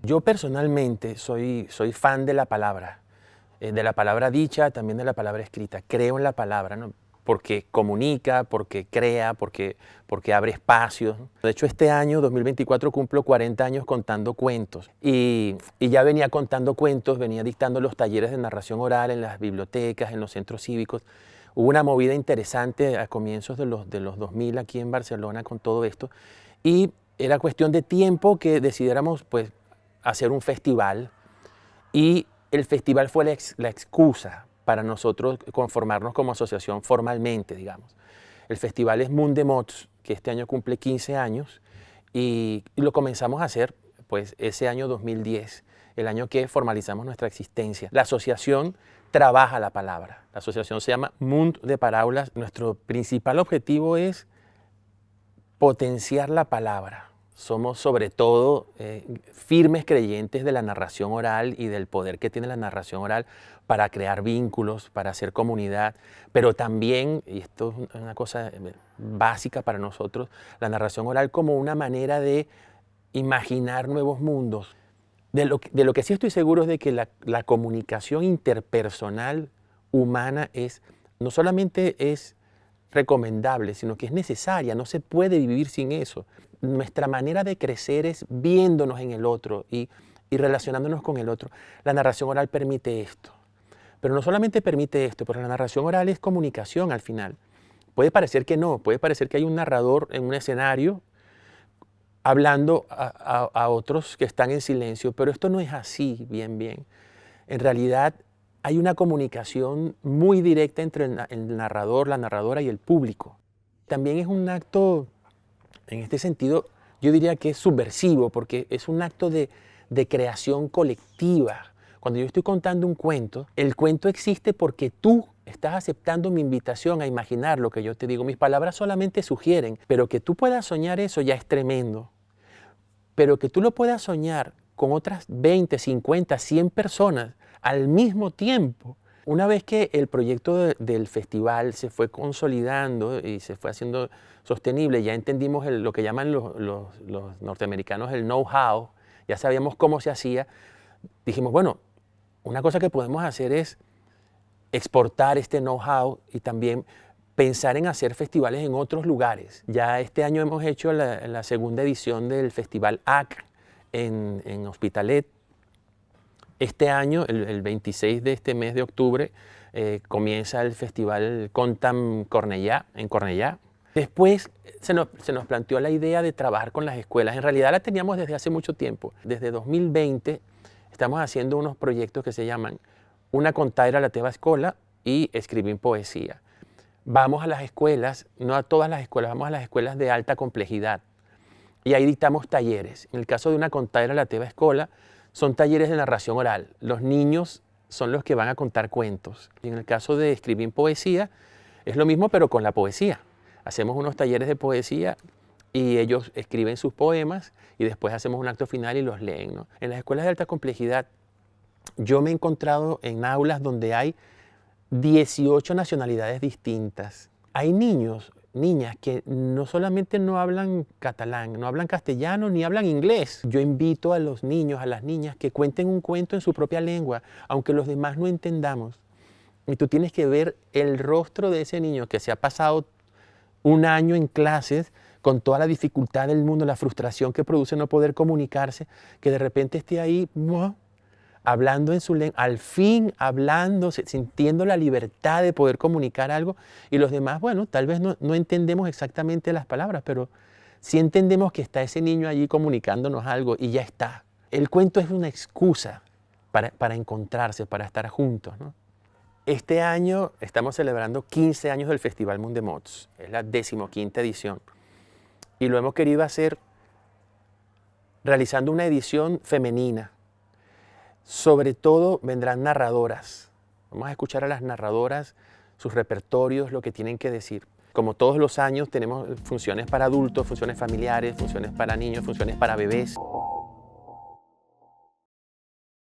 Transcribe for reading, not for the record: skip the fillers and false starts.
Yo personalmente soy fan de la palabra dicha, también de la palabra escrita. Creo en la palabra, ¿no? Porque comunica, porque crea, porque abre espacios. De hecho, este año, 2024, cumplo 40 años contando cuentos. Y ya venía contando cuentos, venía dictando los talleres de narración oral en las bibliotecas, en los centros cívicos. Hubo una movida interesante a comienzos de los 2000 aquí en Barcelona con todo esto. Y era cuestión de tiempo que decidiéramos, pues, hacer un festival. Y el festival fue la excusa para nosotros conformarnos como asociación formalmente, digamos. El festival es Munt de Mots, que este año cumple 15 años, y lo comenzamos a hacer pues ese año 2010, el año que formalizamos nuestra existencia. La asociación trabaja la palabra. La asociación se llama Munt de Paraules. Nuestro principal objetivo es potenciar la palabra. Somos sobre todo firmes creyentes de la narración oral y del poder que tiene la narración oral para crear vínculos, para hacer comunidad, pero también, y esto es una cosa básica para nosotros, la narración oral como una manera de imaginar nuevos mundos. De lo que sí estoy seguro es de que la comunicación interpersonal humana no solamente es recomendable, sino que es necesaria, no se puede vivir sin eso. Nuestra manera de crecer es viéndonos en el otro y relacionándonos con el otro. La narración oral permite esto. Pero no solamente permite esto, pero la narración oral es comunicación al final. Puede parecer que no, puede parecer que hay un narrador en un escenario hablando a otros que están en silencio, pero esto no es así, bien. En realidad hay una comunicación muy directa entre el narrador, la narradora y el público. También es un acto, en este sentido, yo diría que es subversivo, porque es un acto de creación colectiva. Cuando yo estoy contando un cuento, el cuento existe porque tú estás aceptando mi invitación a imaginar lo que yo te digo. Mis palabras solamente sugieren, pero que tú puedas soñar eso ya es tremendo. Pero que tú lo puedas soñar con otras 20, 50, 100 personas al mismo tiempo. Una vez que el proyecto del festival se fue consolidando y se fue haciendo sostenible, ya entendimos lo que llaman los norteamericanos el know-how, ya sabíamos cómo se hacía, dijimos, bueno, una cosa que podemos hacer es exportar este know-how y también pensar en hacer festivales en otros lugares. Ya este año hemos hecho la segunda edición del Festival AC en Hospitalet. Este año, el 26 de este mes de octubre, comienza el Festival Contam Cornellà, en Cornellà. Después se nos planteó la idea de trabajar con las escuelas. En realidad la teníamos desde hace mucho tiempo. Desde 2020 estamos haciendo unos proyectos que se llaman Una contaire a la teva escola y Escribir poesía. Vamos a las escuelas, no a todas las escuelas, vamos a las escuelas de alta complejidad y ahí dictamos talleres. En el caso de Una contaire a la teva escola, son talleres de narración oral. Los niños son los que van a contar cuentos. Y en el caso de Escribir poesía, es lo mismo pero con la poesía. Hacemos unos talleres de poesía y ellos escriben sus poemas y después hacemos un acto final y los leen, ¿no? En las escuelas de alta complejidad, yo me he encontrado en aulas donde hay 18 nacionalidades distintas. Hay niños, niñas que no solamente no hablan catalán, no hablan castellano ni hablan inglés. Yo invito a los niños, a las niñas que cuenten un cuento en su propia lengua, aunque los demás no entendamos. Y tú tienes que ver el rostro de ese niño que se ha pasado un año en clases con toda la dificultad del mundo, la frustración que produce no poder comunicarse, que de repente esté ahí hablando en su lengua, al fin hablando, sintiendo la libertad de poder comunicar algo, y los demás, bueno, tal vez no entendemos exactamente las palabras, pero sí entendemos que está ese niño allí comunicándonos algo y ya está. El cuento es una excusa para encontrarse, para estar juntos, ¿no? Este año estamos celebrando 15 años del Festival Munt de Mots, es la 15ª edición, y lo hemos querido hacer realizando una edición femenina. Sobre todo vendrán narradoras. Vamos a escuchar a las narradoras, sus repertorios, lo que tienen que decir. Como todos los años tenemos funciones para adultos, funciones familiares, funciones para niños, funciones para bebés.